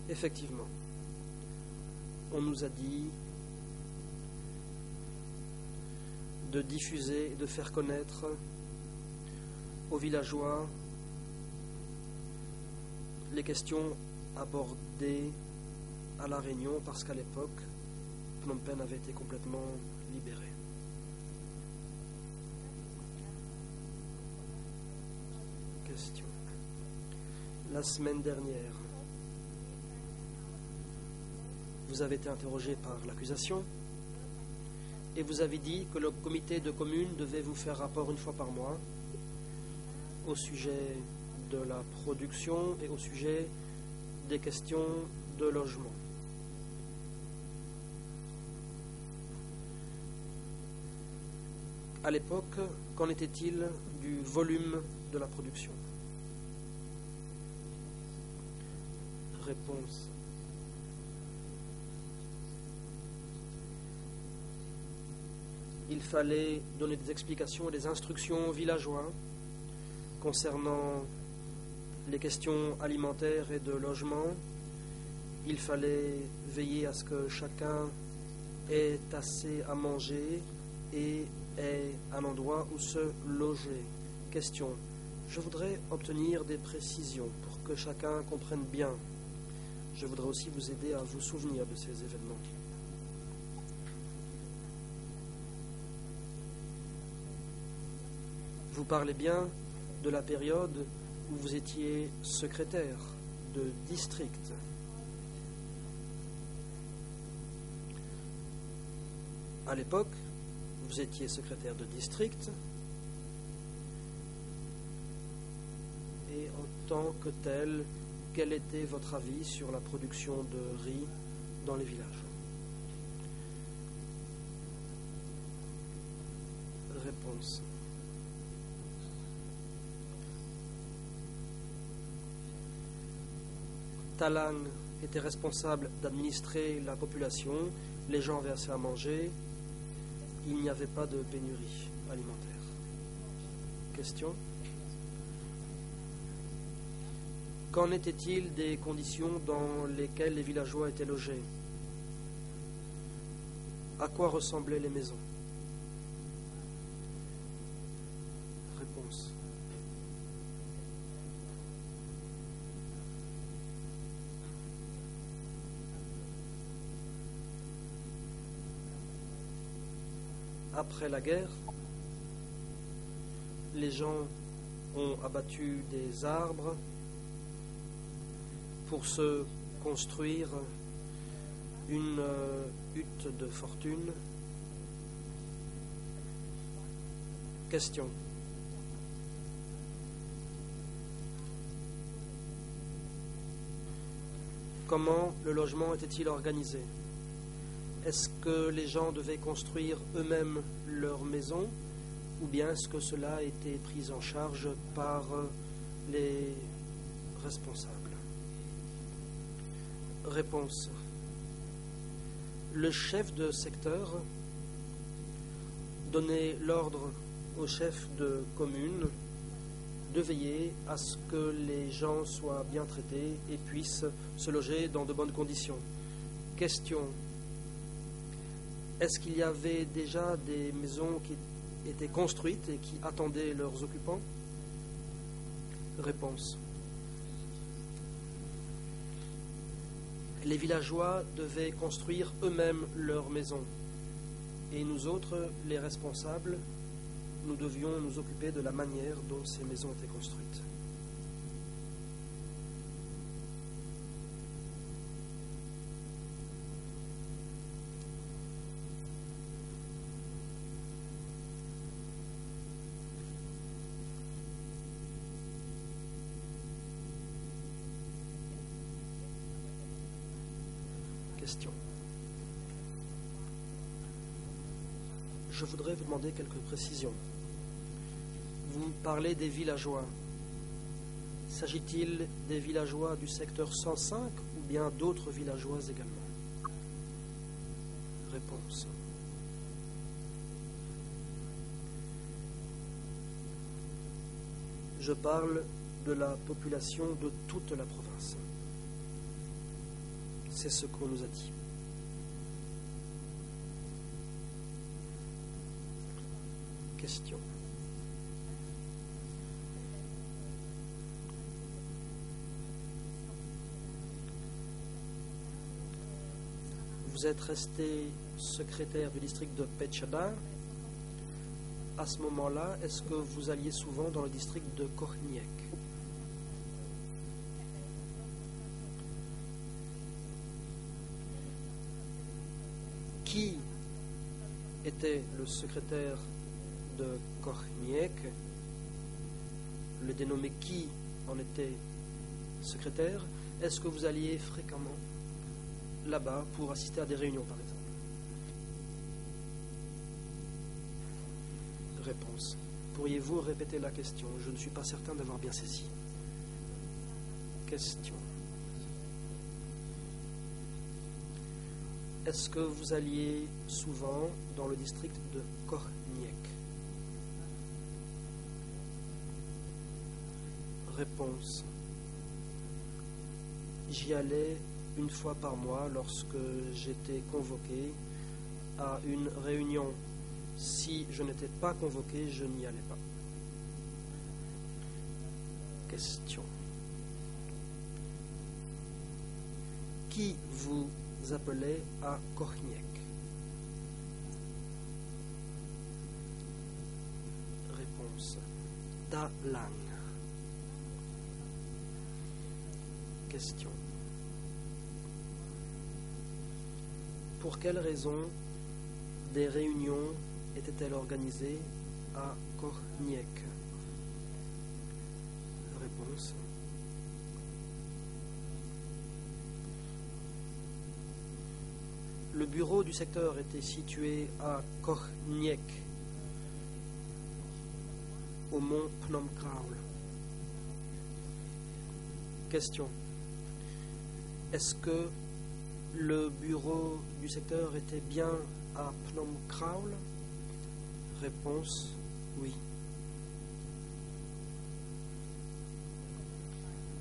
Effectivement. On nous a dit de diffuser et de faire connaître aux villageois les questions abordées à la réunion parce qu'à l'époque, Phnom Penh avait été complètement libéré. Question. La semaine dernière, vous avez été interrogé par l'accusation et vous avez dit que le comité de commune devait vous faire rapport une fois par mois au sujet de la production et au sujet des questions de logement. À l'époque, qu'en était-il du volume de la production? Réponse. Il fallait donner des explications et des instructions aux villageois concernant les questions alimentaires et de logement. Il fallait veiller à ce que chacun ait assez à manger et ait un endroit où se loger. Question. Je voudrais obtenir des précisions pour que chacun comprenne bien. Je voudrais aussi vous aider à vous souvenir de ces événements. Vous parlez bien de la période où vous étiez secrétaire de district. À l'époque, vous étiez secrétaire de district et en tant que tel, quel était votre avis sur la production de riz dans les villages? Réponse. Talang était responsable d'administrer la population, les gens avaient assez à manger, il n'y avait pas de pénurie alimentaire. Question. Qu'en était-il des conditions dans lesquelles les villageois étaient logés? À quoi ressemblaient les maisons? Réponse. Après la guerre, les gens ont abattu des arbres pour se construire une hutte de fortune. Question. Comment le logement était-il organisé? Est-ce que les gens devaient construire eux-mêmes leur maison ou bien est-ce que cela a été pris en charge par les responsables? Réponse. Le chef de secteur donnait l'ordre au chef de commune de veiller à ce que les gens soient bien traités et puissent se loger dans de bonnes conditions. Question. Est-ce qu'il y avait déjà des maisons qui étaient construites et qui attendaient leurs occupants? Réponse. Les villageois devaient construire eux-mêmes leurs maisons. Et nous autres, les responsables, nous devions nous occuper de la manière dont ces maisons étaient construites. Question. Je voudrais vous demander quelques précisions. Vous parlez des villageois. S'agit-il des villageois du secteur 105 ou bien d'autres villageois également? Réponse. Je parle de la population de toute la province. C'est ce qu'on nous a dit. Question. Vous êtes resté secrétaire du district de Petchada. À ce moment-là, est-ce que vous alliez souvent dans le district de Korniek? Qui était le secrétaire de Korniek? Le dénommé qui en était secrétaire? Est-ce que vous alliez fréquemment là-bas pour assister à des réunions, par exemple? Réponse. Pourriez-vous répéter la question? Je ne suis pas certain d'avoir bien saisi. Question. Est-ce que vous alliez souvent dans le district de Korniek? Réponse. J'y allais une fois par mois lorsque j'étais convoqué à une réunion. Si je n'étais pas convoqué, je n'y allais pas. Question. Qui vous appelait à Korniek? Réponse. Talang. Question. Pour quelles raisons des réunions étaient-elles organisées à Korniek? Réponse. Le bureau du secteur était situé à Korniek, au mont Phnom Kraul. Question. Est-ce que le bureau du secteur était bien à Phnom Kraul? Réponse, oui.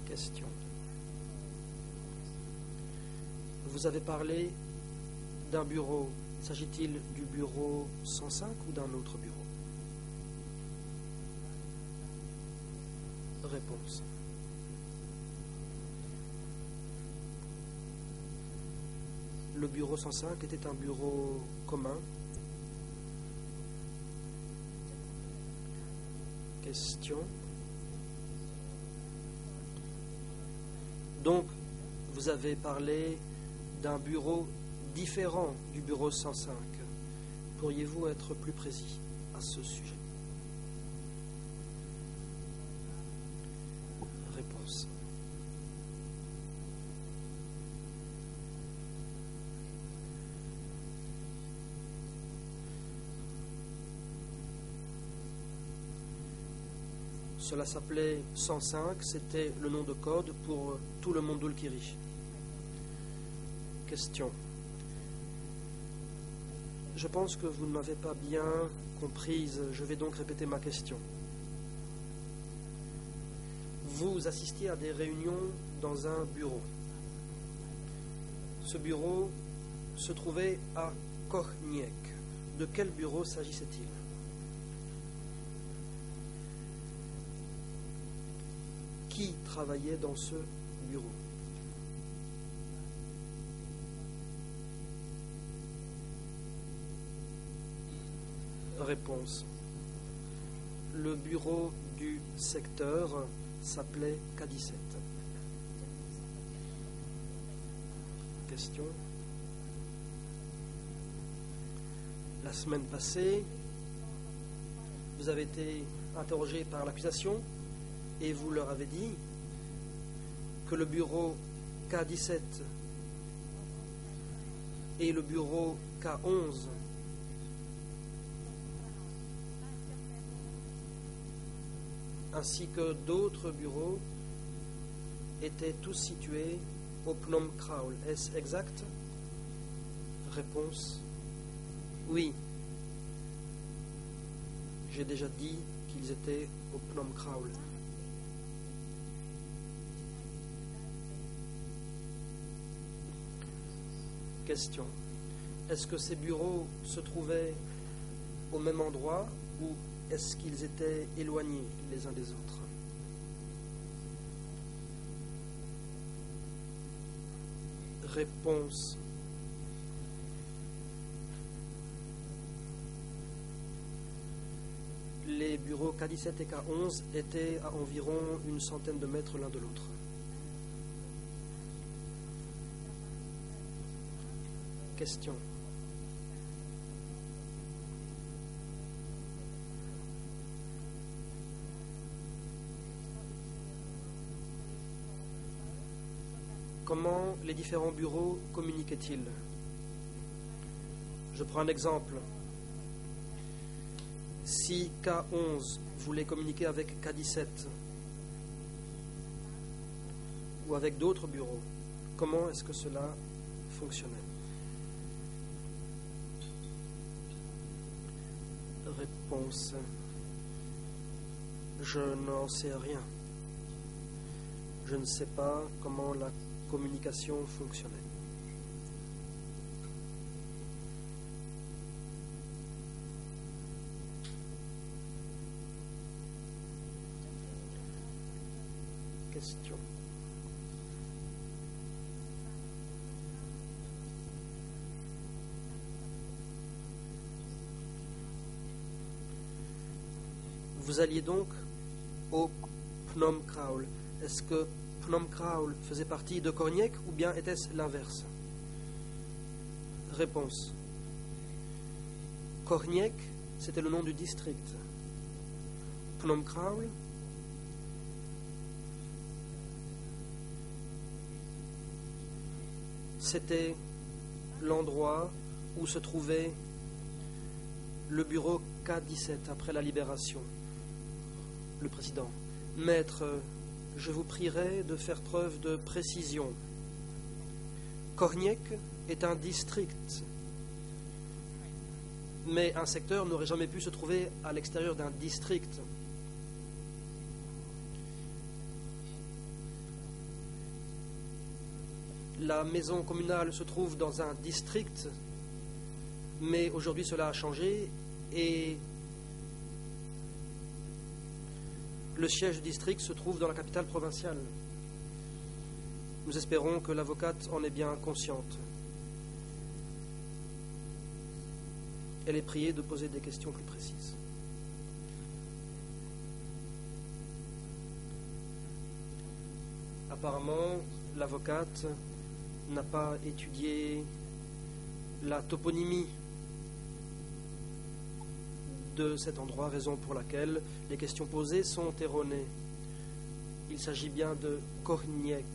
Question. Vous avez parlé d'un bureau. S'agit-il du bureau 105 ou d'un autre bureau? Réponse. Le bureau 105 était un bureau commun. Question. Donc, vous avez parlé d'un bureau différent du bureau 105. Pourriez-vous être plus précis à ce sujet? Réponse. Cela s'appelait 105, c'était le nom de code pour tout le Mondul Kiri. Question. Je pense que vous ne m'avez pas bien comprise, je vais donc répéter ma question. Vous assistiez à des réunions dans un bureau. Ce bureau se trouvait à Kochniek. De quel bureau s'agissait-il? Qui travaillait dans ce bureau? Réponse. Le bureau du secteur s'appelait K17. Question. La semaine passée, vous avez été interrogé par l'accusation et vous leur avez dit que le bureau K17 et le bureau K11 ainsi que d'autres bureaux étaient tous situés au Phnom Kraul. Est-ce exact? Réponse. Oui. J'ai déjà dit qu'ils étaient au Phnom Kraul. Question. Est-ce que ces bureaux se trouvaient au même endroit ou est-ce qu'ils étaient éloignés les uns des autres? Réponse. Les bureaux K17 et K11 étaient à environ une centaine de mètres l'un de l'autre. Question. Comment les différents bureaux communiquaient-ils? Je prends un exemple. Si K11 voulait communiquer avec K17 ou avec d'autres bureaux, comment est-ce que cela fonctionnait? Réponse. Je n'en sais rien. Je ne sais pas comment la communication fonctionnait. Question. Vous alliez donc au Phnom Kraul. Est-ce que Phnom Kraul faisait partie de Kochniek ou bien était-ce l'inverse? Réponse. Kochniek, c'était le nom du district. Phnom Kraul, c'était l'endroit où se trouvait le bureau K17 après la libération. Le président. Maître, je vous prierai de faire preuve de précision. Korniec est un district, mais un secteur n'aurait jamais pu se trouver à l'extérieur d'un district. La maison communale se trouve dans un district, mais aujourd'hui cela a changé et le siège du district se trouve dans la capitale provinciale. Nous espérons que l'avocate en est bien consciente. Elle est priée de poser des questions plus précises. Apparemment, l'avocate n'a pas étudié la toponymie de cet endroit, raison pour laquelle les questions posées sont erronées. Il s'agit bien de Korniec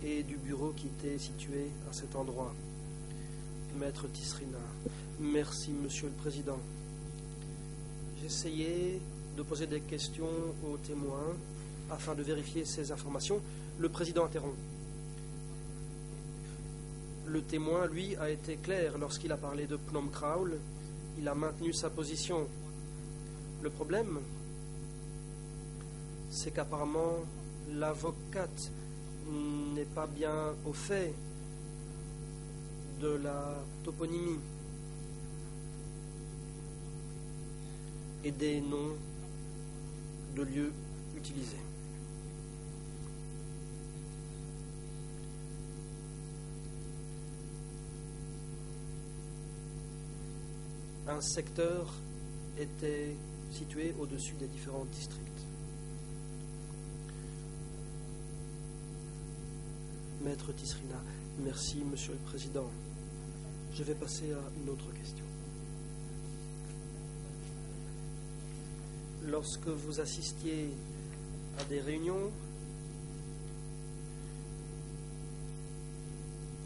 et du bureau qui était situé à cet endroit. Maître Tisrina. Merci, Monsieur le Président. J'essayais de poser des questions aux témoins afin de vérifier ces informations. Le Président interrompt. Le témoin, lui, a été clair lorsqu'il a parlé de Phnom Kraul. Il a maintenu sa position. Le problème, c'est qu'apparemment, l'avocate n'est pas bien au fait de la toponymie et des noms de lieux utilisés. Un secteur était situé au-dessus des différents districts. Maître Tisrina, merci, Monsieur le Président. Je vais passer à une autre question. Lorsque vous assistiez à des réunions,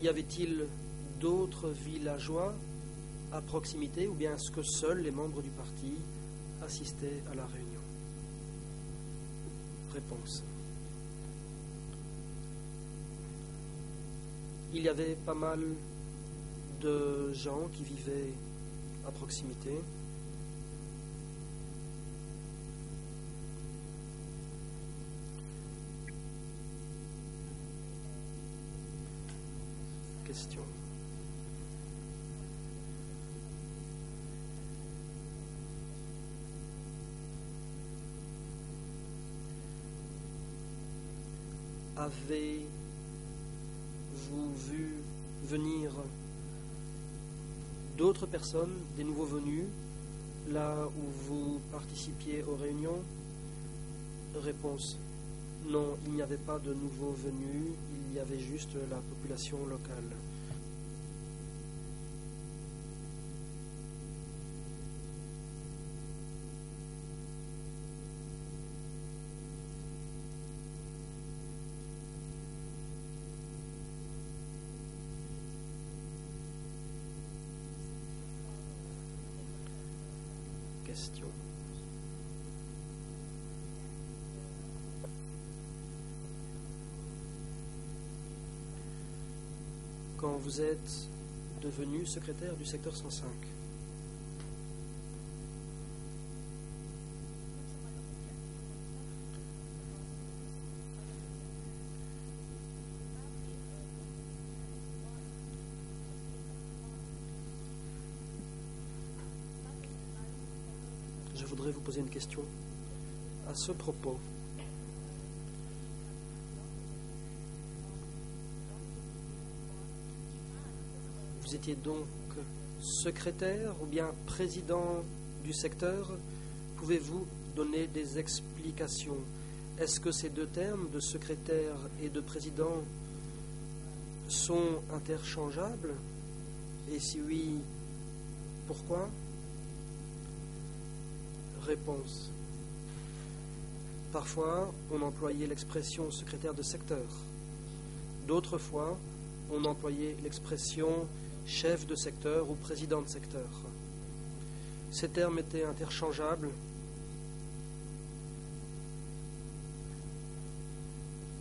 y avait-il d'autres villageois à proximité ou bien est-ce que seuls les membres du parti assistaient à la réunion? Réponse. Il y avait pas mal de gens qui vivaient à proximité. Question. Avez-vous vu venir d'autres personnes, des nouveaux venus, là où vous participiez aux réunions? Réponse. Non, il n'y avait pas de nouveaux venus, il y avait juste la population locale. Question. Quand vous êtes devenu secrétaire du secteur 105, je voudrais vous poser une question à ce propos. Vous étiez donc secrétaire ou bien président du secteur. Pouvez-vous donner des explications? Est-ce que ces deux termes de secrétaire et de président sont interchangeables? Et si oui, pourquoi? Réponse. Parfois, on employait l'expression secrétaire de secteur. D'autres fois, on employait l'expression chef de secteur ou président de secteur. Ces termes étaient interchangeables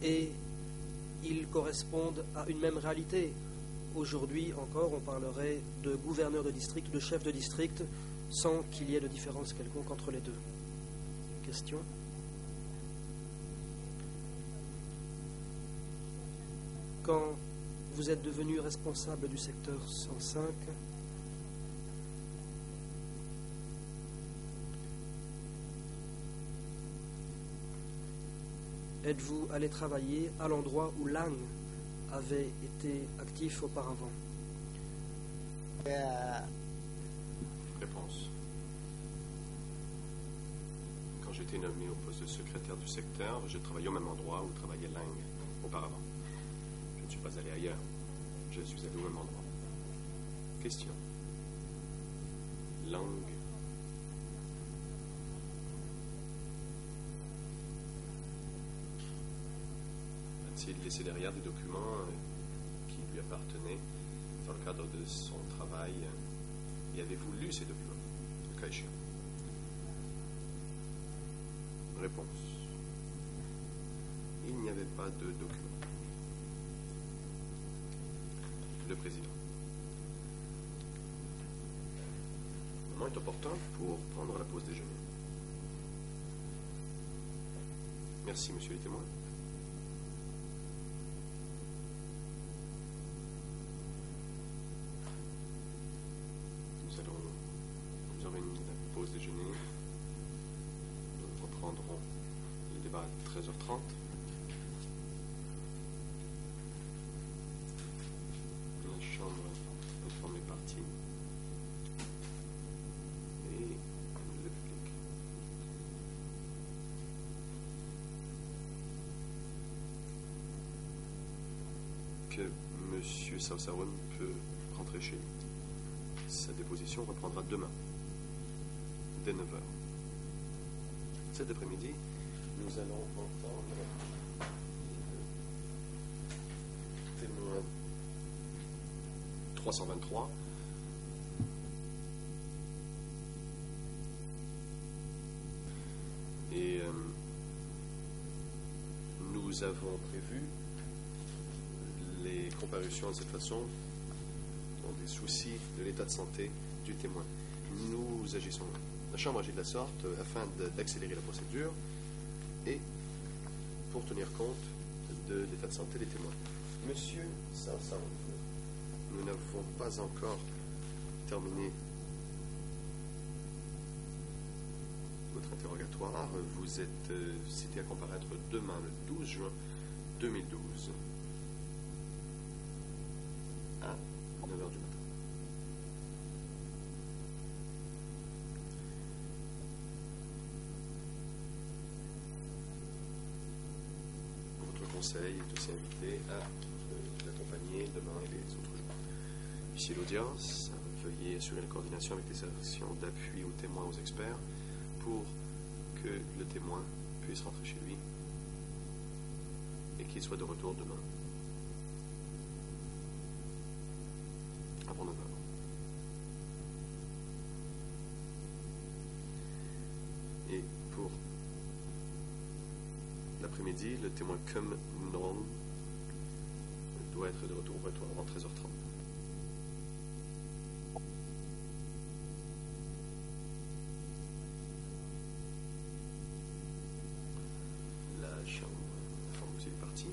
et ils correspondent à une même réalité. Aujourd'hui encore, on parlerait de gouverneur de district ou de chef de district sans qu'il y ait de différence quelconque entre les deux. Question ? Quand vous êtes devenu responsable du secteur 105, êtes-vous allé travailler à l'endroit où Lang avait été actif auparavant? Réponse. Quand j'ai été nommé au poste de secrétaire du secteur, j'ai travaillé au même endroit où travaillait Lang auparavant. Je ne suis pas allé ailleurs. Je suis allé au même endroit. Question. Lang. A-t-il laissé derrière des documents qui lui appartenaient dans le cadre de son travail et avez-vous lu ces documents, le cas échéant? Réponse. Il n'y avait pas de documents. Le président. Le moment est opportun pour prendre la pause déjeuner. Merci, monsieur les témoins. Nous aurons une pause déjeuner. Nous reprendrons le débat à 13h30. La Chambre informe les parties et le public. Que M. Sausaron peut rentrer chez lui. Sa déposition reprendra demain, dès 9h. Cet après-midi, nous allons entendre le témoin 323. Et nous avons prévu les comparutions de cette façon des soucis de l'état de santé du témoin. Nous agissons, la Chambre agit de la sorte afin d'accélérer la procédure et pour tenir compte de l'état de santé des témoins. Monsieur Sarsan, nous n'avons pas encore terminé votre interrogatoire. Vous êtes cité à comparaître demain, le 12 juin 2012, à 9h du matin. Votre conseil est aussi invité à l'accompagner demain et les autres jours. Ici l'audience, veuillez assurer la coordination avec les actions d'appui aux témoins, aux experts, pour que le témoin puisse rentrer chez lui et qu'il soit de retour demain. Avant 9h. Et pour l'après-midi, le témoin Kum Non doit être de retour avant 13h30. La Chambre informe aussi les parties.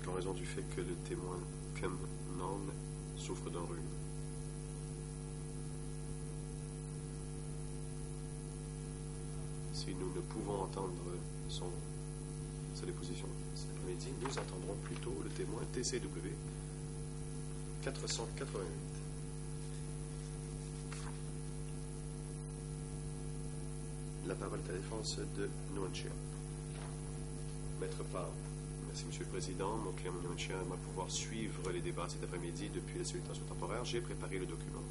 En raison du fait que le témoin Kum Non souffre d'un rhume. Si nous ne pouvons entendre sa déposition cet après-midi, nous entendrons plutôt le témoin TCW 488. La parole est à la défense de Nguyen. Maître Parle. Merci, Monsieur le Président. Mon client Nguyen va pouvoir suivre les débats cet après-midi depuis la salutation temporaire. J'ai préparé le document.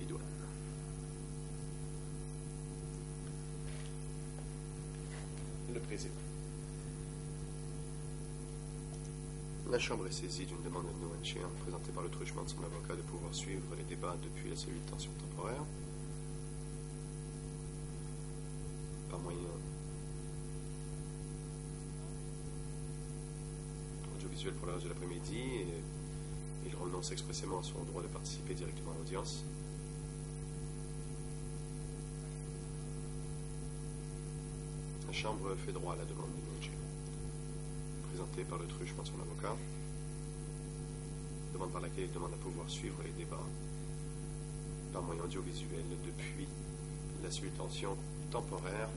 Il doit. Le Président. La Chambre est saisie d'une demande de Nguyen présentée par le truchement de son avocat de pouvoir suivre les débats depuis la cellule de tension temporaire par moyen audiovisuel pour le reste de l'après-midi, et il renonce expressément à son droit de participer directement à l'audience. La Chambre fait droit à la demande de Nguyen, présentée par le truchement de son avocat, demande par laquelle il demande à pouvoir suivre les débats par moyen audiovisuel depuis la cellule de tension temporaire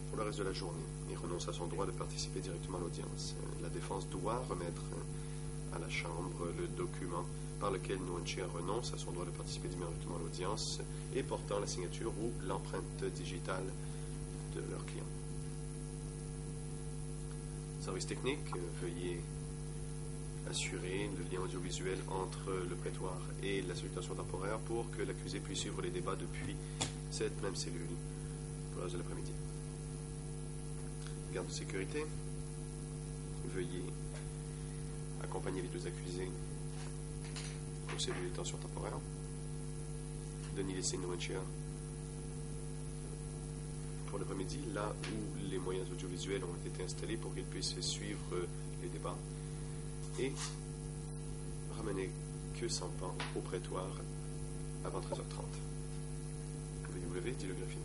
pour le reste de la journée. Il renonce à son droit de participer directement à l'audience. La défense doit remettre à la Chambre le document par lequel Nguyen renonce à son droit de participer directement à l'audience et portant la signature ou l'empreinte digitale de leur client. Service technique, veuillez assurer le lien audiovisuel entre le prétoire et la cellule de tension temporaire pour que l'accusé puisse suivre les débats depuis cette même cellule pour le reste de l'après-midi. Garde de sécurité, veuillez accompagner les deux accusés aux cellules de tension temporaire. Denis laisser Nguyen pour l'après-midi, là où les moyens audiovisuels ont été installés pour qu'ils puissent suivre les débats, et ramener Khieu Samphan au prétoire avant 13h30. Veuillez vous lever, dit le greffier.